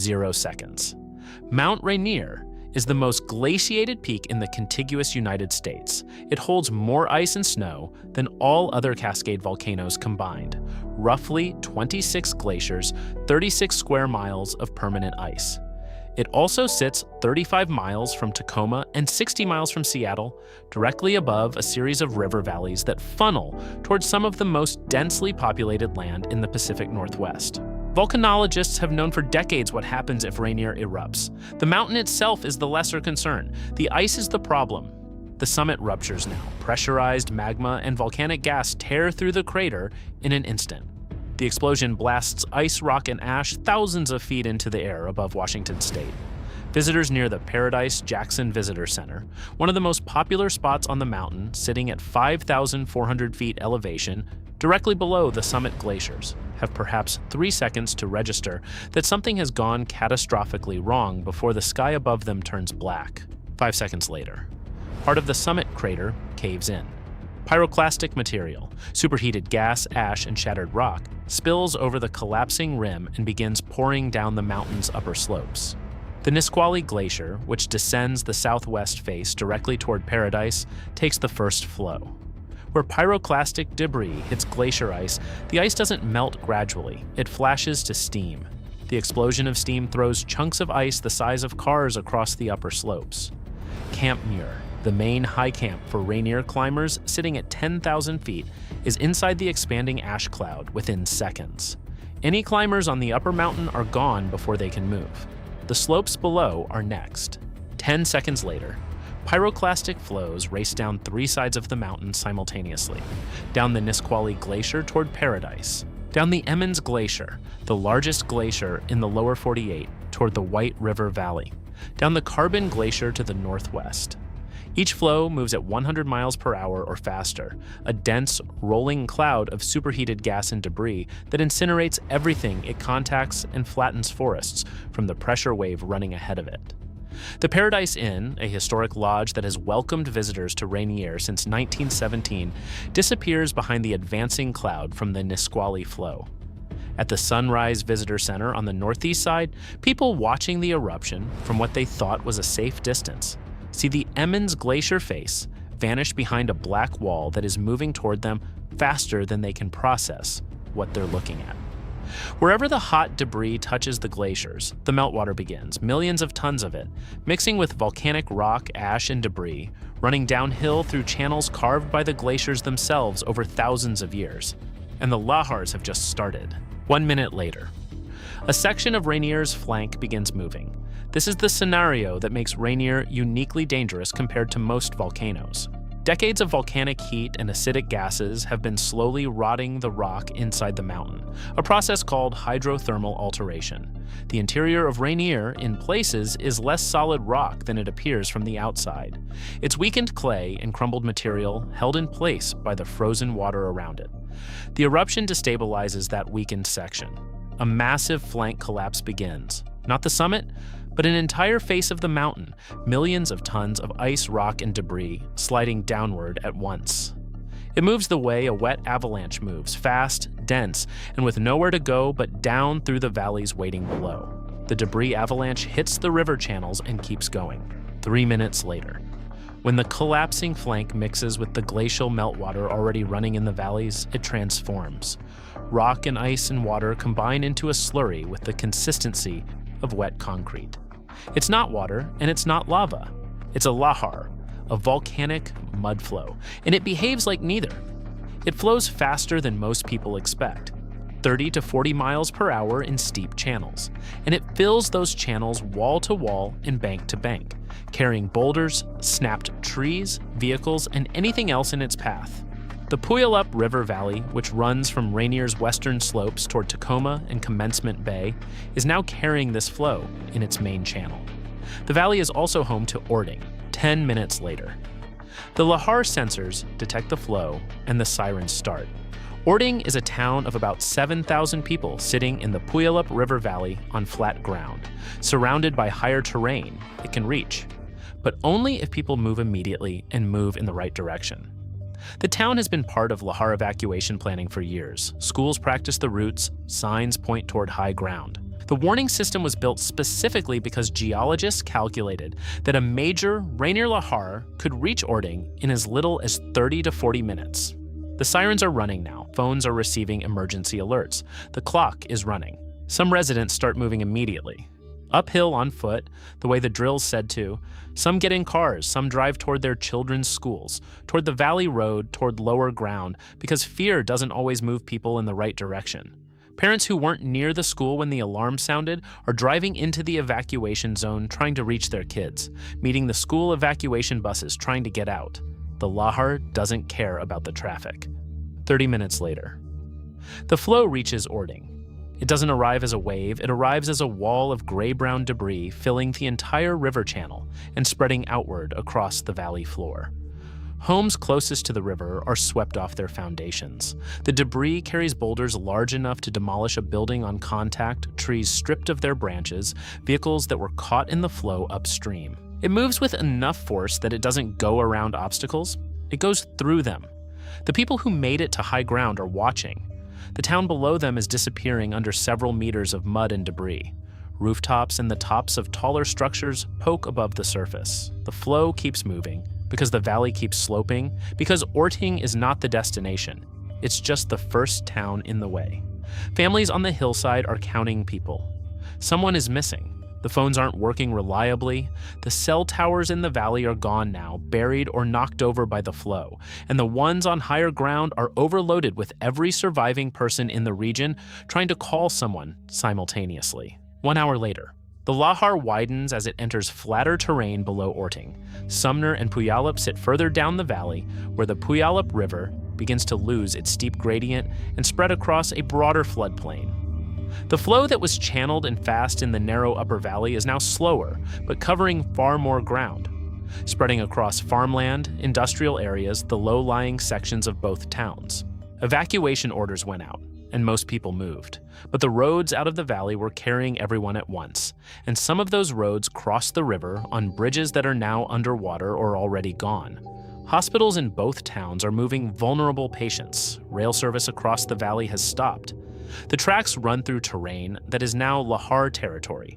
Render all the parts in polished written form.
0 seconds. Mount Rainier is the most glaciated peak in the contiguous United States. It holds more ice and snow than all other Cascade volcanoes combined, roughly 26 glaciers, 36 square miles of permanent ice. It also sits 35 miles from Tacoma and 60 miles from Seattle, directly above a series of river valleys that funnel towards some of the most densely populated land in the Pacific Northwest. Volcanologists have known for decades what happens if Rainier erupts. The mountain itself is the lesser concern. The ice is the problem. The summit ruptures now. Pressurized magma and volcanic gas tear through the crater in an instant. The explosion blasts ice, rock, and ash thousands of feet into the air above Washington state. Visitors near the Paradise-Jackson Visitor Center, one of the most popular spots on the mountain, sitting at 5,400 feet elevation, directly below the summit glaciers, have perhaps 3 seconds to register that something has gone catastrophically wrong before the sky above them turns black. 5 seconds later, part of the summit crater caves in. Pyroclastic material, superheated gas, ash, and shattered rock, spills over the collapsing rim and begins pouring down the mountain's upper slopes. The Nisqually Glacier, which descends the southwest face directly toward Paradise, takes the first flow. Where pyroclastic debris hits glacier ice, the ice doesn't melt gradually, it flashes to steam. The explosion of steam throws chunks of ice the size of cars across the upper slopes. Camp Muir, the main high camp for Rainier climbers sitting at 10,000 feet, is inside the expanding ash cloud within seconds. Any climbers on the upper mountain are gone before they can move. The slopes below are next. 10 seconds later, pyroclastic flows race down 3 sides of the mountain simultaneously, down the Nisqually Glacier toward Paradise, down the Emmons Glacier, the largest glacier in the lower 48, toward the White River Valley, down the Carbon Glacier to the northwest. Each flow moves at 100 miles per hour or faster, a dense, rolling cloud of superheated gas and debris that incinerates everything it contacts and flattens forests from the pressure wave running ahead of it. The Paradise Inn, a historic lodge that has welcomed visitors to Rainier since 1917, disappears behind the advancing cloud from the Nisqually flow. At the Sunrise Visitor Center on the northeast side, people watching the eruption from what they thought was a safe distance see the Emmons Glacier face vanish behind a black wall that is moving toward them faster than they can process what they're looking at. Wherever the hot debris touches the glaciers, the meltwater begins, millions of tons of it, mixing with volcanic rock, ash, and debris, running downhill through channels carved by the glaciers themselves over thousands of years. And the lahars have just started. 1 minute later, a section of Rainier's flank begins moving. This is the scenario that makes Rainier uniquely dangerous compared to most volcanoes. Decades of volcanic heat and acidic gases have been slowly rotting the rock inside the mountain, a process called hydrothermal alteration. The interior of Rainier, in places, is less solid rock than it appears from the outside. It's weakened clay and crumbled material held in place by the frozen water around it. The eruption destabilizes that weakened section. A massive flank collapse begins. Not the summit, but an entire face of the mountain, millions of tons of ice, rock, and debris sliding downward at once. It moves the way a wet avalanche moves, fast, dense, and with nowhere to go but down through the valleys waiting below. The debris avalanche hits the river channels and keeps going. 3 minutes later, when the collapsing flank mixes with the glacial meltwater already running in the valleys, it transforms. Rock and ice and water combine into a slurry with the consistency of wet concrete. It's not water, and it's not lava. It's a lahar, a volcanic mud flow, and it behaves like neither. It flows faster than most people expect, 30 to 40 miles per hour in steep channels, and it fills those channels wall to wall and bank to bank, carrying boulders, snapped trees, vehicles, and anything else in its path. The Puyallup River Valley, which runs from Rainier's western slopes toward Tacoma and Commencement Bay, is now carrying this flow in its main channel. The valley is also home to Orting, 10 minutes later. The lahar sensors detect the flow, and the sirens start. Orting is a town of about 7,000 people sitting in the Puyallup River Valley on flat ground, surrounded by higher terrain it can reach, but only if people move immediately and move in the right direction. The town has been part of lahar evacuation planning for years. Schools practice the routes, signs point toward high ground. The The warning system was built specifically because geologists calculated that a major Rainier lahar could reach Orting in as little as 30 to 40 minutes. The sirens are running now. Phones are receiving emergency alerts. The clock is running. Some residents start moving immediately. Uphill on foot, the way the drills said to. Some get in cars, some drive toward their children's schools, toward the valley road, toward lower ground, because fear doesn't always move people in the right direction. Parents who weren't near the school when the alarm sounded are driving into the evacuation zone trying to reach their kids, meeting the school evacuation buses trying to get out. The lahar doesn't care about the traffic. 30 minutes later. The flow reaches Orting. It doesn't arrive as a wave, it arrives as a wall of gray-brown debris filling the entire river channel and spreading outward across the valley floor. Homes closest to the river are swept off their foundations. The debris carries boulders large enough to demolish a building on contact, trees stripped of their branches, vehicles that were caught in the flow upstream. It moves with enough force that it doesn't go around obstacles, it goes through them. The people who made it to high ground are watching. The town below them is disappearing under several meters of mud and debris. Rooftops and the tops of taller structures poke above the surface. The flow keeps moving, because the valley keeps sloping, because Orting is not the destination. It's just the first town in the way. Families on the hillside are counting people. Someone is missing. The phones aren't working reliably. The cell towers in the valley are gone now, buried or knocked over by the flow, and the ones on higher ground are overloaded with every surviving person in the region trying to call someone simultaneously. 1 hour later, the lahar widens as it enters flatter terrain below Orting. Sumner and Puyallup sit further down the valley, where the Puyallup River begins to lose its steep gradient and spread across a broader floodplain. The flow that was channeled and fast in the narrow upper valley is now slower, but covering far more ground, spreading across farmland, industrial areas, the low-lying sections of both towns. Evacuation orders went out, and most people moved, but the roads out of the valley were carrying everyone at once, and some of those roads crossed the river on bridges that are now underwater or already gone. Hospitals in both towns are moving vulnerable patients. Rail service across the valley has stopped. The tracks run through terrain that is now lahar territory.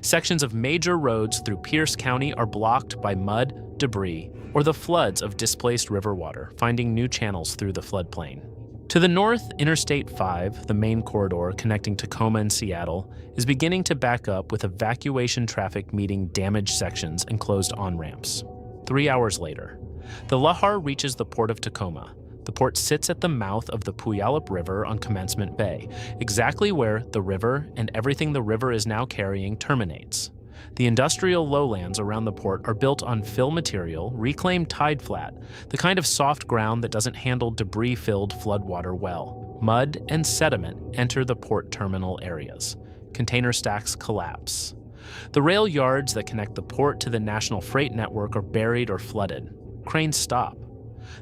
Sections of major roads through Pierce County are blocked by mud, debris, or the floods of displaced river water, finding new channels through the floodplain. To the north, Interstate 5, the main corridor connecting Tacoma and Seattle, is beginning to back up with evacuation traffic meeting damaged sections and closed on-ramps. 3 hours later, the lahar reaches the port of Tacoma. The port sits at the mouth of the Puyallup River on Commencement Bay, exactly where the river and everything the river is now carrying terminates. The industrial lowlands around the port are built on fill material, reclaimed tide flat, the kind of soft ground that doesn't handle debris-filled floodwater well. Mud and sediment enter the port terminal areas. Container stacks collapse. The rail yards that connect the port to the national freight network are buried or flooded. Cranes stop.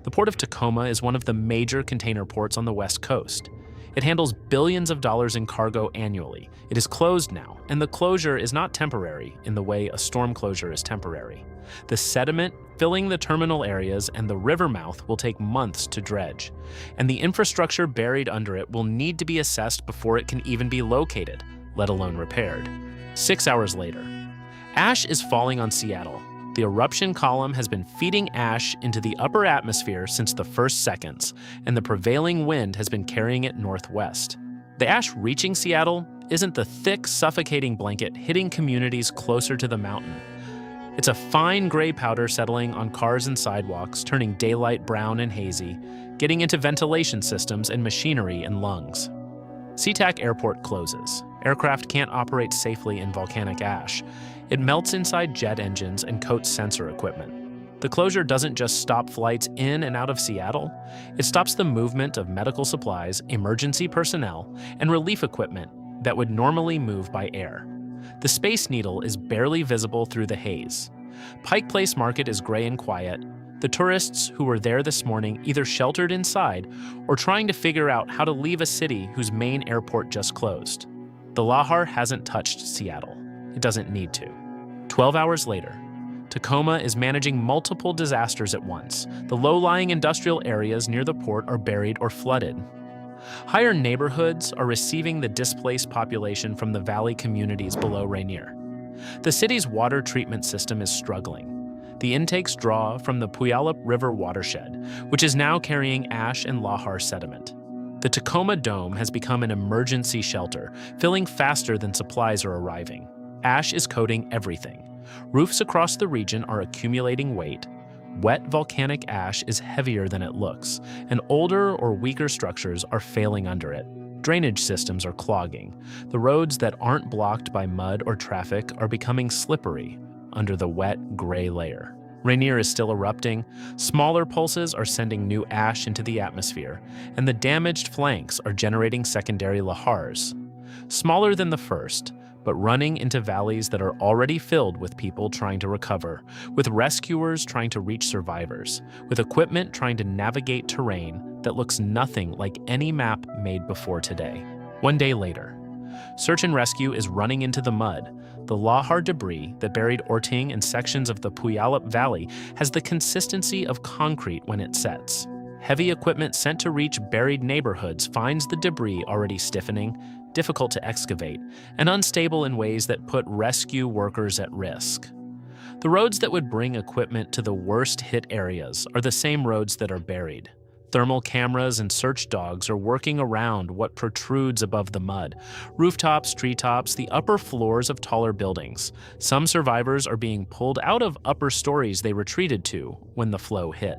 The Port of Tacoma is one of the major container ports on the West Coast. It handles billions of dollars in cargo annually. It is closed now, and the closure is not temporary in the way a storm closure is temporary. The sediment filling the terminal areas and the river mouth will take months to dredge, and the infrastructure buried under it will need to be assessed before it can even be located, let alone repaired. 6 hours later, ash is falling on Seattle. The eruption column has been feeding ash into the upper atmosphere since the first seconds, and the prevailing wind has been carrying it northwest. The ash reaching Seattle isn't the thick, suffocating blanket hitting communities closer to the mountain. It's a fine gray powder settling on cars and sidewalks, turning daylight brown and hazy, getting into ventilation systems and machinery and lungs. SeaTac Airport closes. Aircraft can't operate safely in volcanic ash. It melts inside jet engines and coats sensor equipment. The closure doesn't just stop flights in and out of Seattle, it stops the movement of medical supplies, emergency personnel, and relief equipment that would normally move by air. The Space Needle is barely visible through the haze. Pike Place Market is gray and quiet. The tourists who were there this morning either sheltered inside or trying to figure out how to leave a city whose main airport just closed. The lahar hasn't touched Seattle. It doesn't need to. 12 hours later, Tacoma is managing multiple disasters at once. The low-lying industrial areas near the port are buried or flooded. Higher neighborhoods are receiving the displaced population from the valley communities below Rainier. The city's water treatment system is struggling. The intakes draw from the Puyallup River watershed, which is now carrying ash and lahar sediment. The Tacoma Dome has become an emergency shelter, filling faster than supplies are arriving. Ash is coating everything. Roofs across the region are accumulating weight. Wet volcanic ash is heavier than it looks, and older or weaker structures are failing under it. Drainage systems are clogging. The roads that aren't blocked by mud or traffic are becoming slippery under the wet, gray layer. Rainier is still erupting. Smaller pulses are sending new ash into the atmosphere, and the damaged flanks are generating secondary lahars. Smaller than the first, but running into valleys that are already filled with people trying to recover, with rescuers trying to reach survivors, with equipment trying to navigate terrain that looks nothing like any map made before today. One day later, search and rescue is running into the mud. The lahar debris that buried Orting and sections of the Puyallup Valley has the consistency of concrete when it sets. Heavy equipment sent to reach buried neighborhoods finds the debris already stiffening, difficult to excavate, and unstable in ways that put rescue workers at risk. The roads that would bring equipment to the worst hit areas are the same roads that are buried. Thermal cameras and search dogs are working around what protrudes above the mud. Rooftops, treetops, the upper floors of taller buildings. Some survivors are being pulled out of upper stories they retreated to when the flow hit.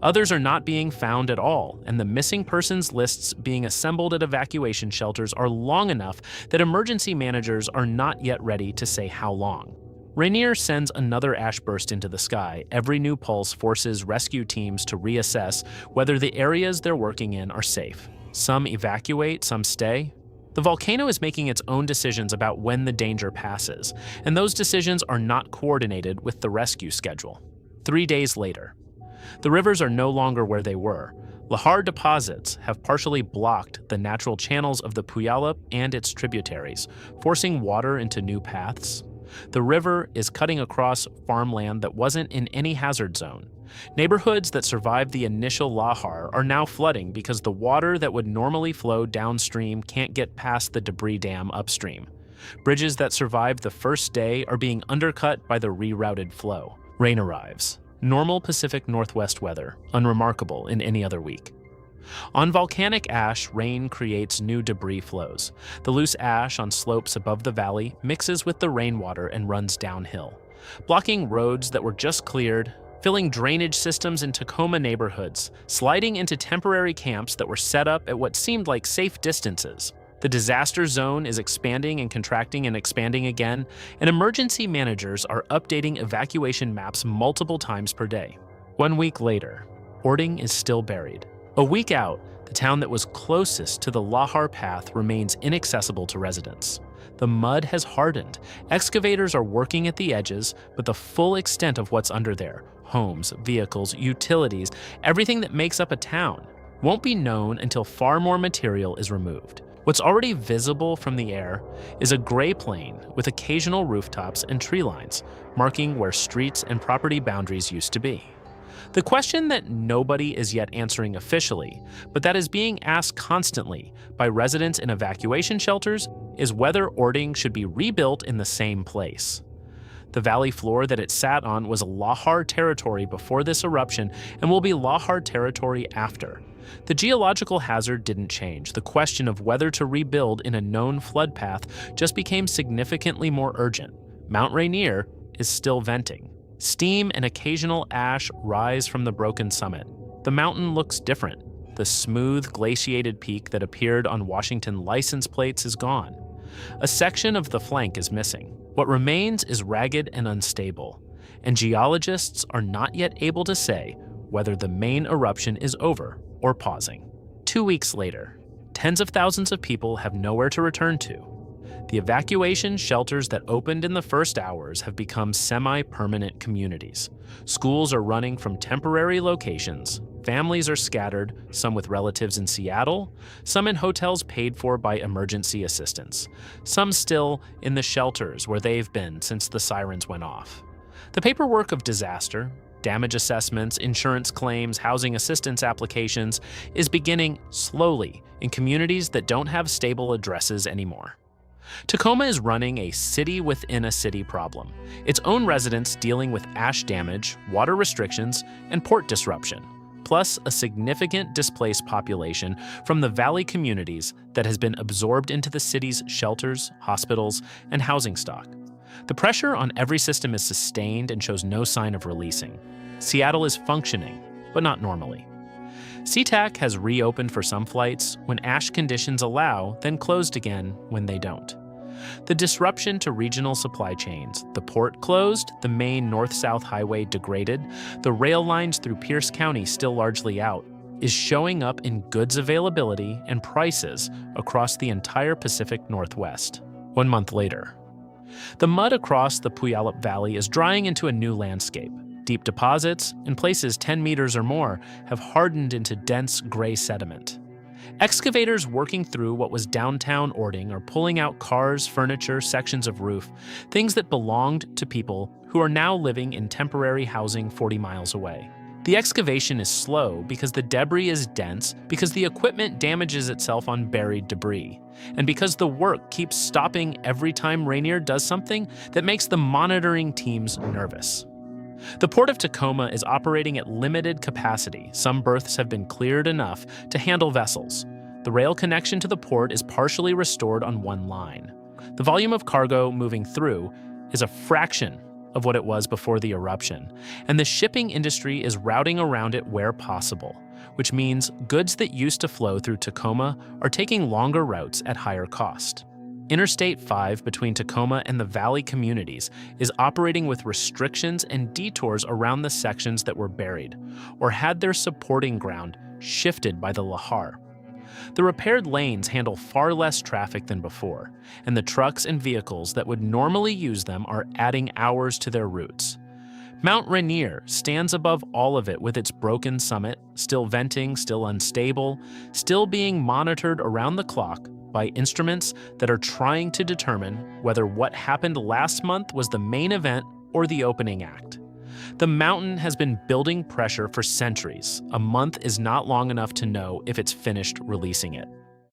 Others are not being found at all, and the missing persons lists being assembled at evacuation shelters are long enough that emergency managers are not yet ready to say how long. Rainier sends another ash burst into the sky. Every new pulse forces rescue teams to reassess whether the areas they're working in are safe. Some evacuate, some stay. The volcano is making its own decisions about when the danger passes, and those decisions are not coordinated with the rescue schedule. 3 days later, the rivers are no longer where they were. Lahar deposits have partially blocked the natural channels of the Puyallup and its tributaries, forcing water into new paths. The river is cutting across farmland that wasn't in any hazard zone. Neighborhoods that survived the initial lahar are now flooding because the water that would normally flow downstream can't get past the debris dam upstream. Bridges that survived the first day are being undercut by the rerouted flow. Rain arrives. Normal Pacific Northwest weather, unremarkable in any other week. On volcanic ash, rain creates new debris flows. The loose ash on slopes above the valley mixes with the rainwater and runs downhill, blocking roads that were just cleared, filling drainage systems in Tacoma neighborhoods, sliding into temporary camps that were set up at what seemed like safe distances. The disaster zone is expanding and contracting and expanding again, and emergency managers are updating evacuation maps multiple times per day. 1 week later, Orting is still buried. A week out, the town that was closest to the lahar path remains inaccessible to residents. The mud has hardened. Excavators are working at the edges, but the full extent of what's under there, homes, vehicles, utilities, everything that makes up a town, won't be known until far more material is removed. What's already visible from the air is a gray plain with occasional rooftops and tree lines, marking where streets and property boundaries used to be. The question that nobody is yet answering officially, but that is being asked constantly by residents in evacuation shelters, is whether Orting should be rebuilt in the same place. The valley floor that it sat on was lahar territory before this eruption and will be lahar territory after. The geological hazard didn't change. The question of whether to rebuild in a known flood path just became significantly more urgent. Mount Rainier is still venting. Steam and occasional ash rise from the broken summit. The mountain looks different. The smooth, glaciated peak that appeared on Washington license plates is gone. A section of the flank is missing. What remains is ragged and unstable, and geologists are not yet able to say whether the main eruption is over or pausing. 2 weeks later, tens of thousands of people have nowhere to return to. The evacuation shelters that opened in the first hours have become semi-permanent communities. Schools are running from temporary locations. Families are scattered, some with relatives in Seattle, some in hotels paid for by emergency assistance, some still in the shelters where they've been since the sirens went off. The paperwork of disaster, damage assessments, insurance claims, housing assistance applications, is beginning slowly in communities that don't have stable addresses anymore. Tacoma is running a city within a city problem, its own residents dealing with ash damage, water restrictions, and port disruption, plus a significant displaced population from the valley communities that has been absorbed into the city's shelters, hospitals, and housing stock. The pressure on every system is sustained and shows no sign of releasing. Seattle is functioning, but not normally. SeaTac has reopened for some flights when ash conditions allow, then closed again when they don't. The disruption to regional supply chains, the port closed, the main north-south highway degraded, the rail lines through Pierce County still largely out, is showing up in goods availability and prices across the entire Pacific Northwest. 1 month later, the mud across the Puyallup Valley is drying into a new landscape. Deep deposits, in places 10 meters or more, have hardened into dense gray sediment. Excavators working through what was downtown Orting are pulling out cars, furniture, sections of roof, things that belonged to people who are now living in temporary housing 40 miles away. The excavation is slow because the debris is dense, because the equipment damages itself on buried debris, and because the work keeps stopping every time Rainier does something that makes the monitoring teams nervous. The Port of Tacoma is operating at limited capacity. Some berths have been cleared enough to handle vessels. The rail connection to the port is partially restored on one line. The volume of cargo moving through is a fraction of what it was before the eruption, and the shipping industry is routing around it where possible, which means goods that used to flow through Tacoma are taking longer routes at higher cost. Interstate 5 between Tacoma and the valley communities is operating with restrictions and detours around the sections that were buried or had their supporting ground shifted by the lahar. The repaired lanes handle far less traffic than before, and the trucks and vehicles that would normally use them are adding hours to their routes. Mount Rainier stands above all of it with its broken summit, still venting, still unstable, still being monitored around the clock by instruments that are trying to determine whether what happened last month was the main event or the opening act. The mountain has been building pressure for centuries. A month is not long enough to know if it's finished releasing it.